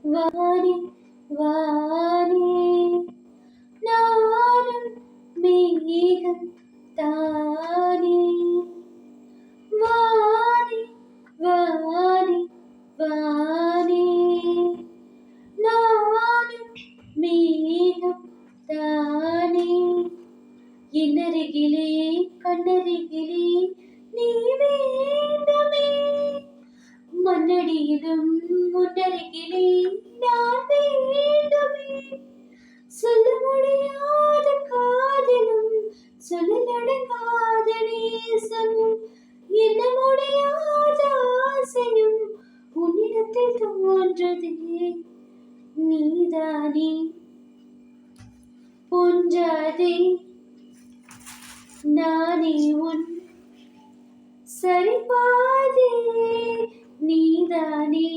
வானே வானே நானும் மேகம் தானே வானே வானே வானே நானும் மேகம் தானே என்னருகிலே கண்ணருகிலே நீ வேண்டுமே மண்ணடியிலும் முன்னருகிலே நான் வேண்டுமே சொல்ல முடியாத காதலும் சொல்லடங்காத நேசமும் என்ன முடியாத ஆசையும் உன்னிடத்தில் தோன்றதே நீதானே பொஞ்சாதே நானே உன் சரிபாதே நீதானே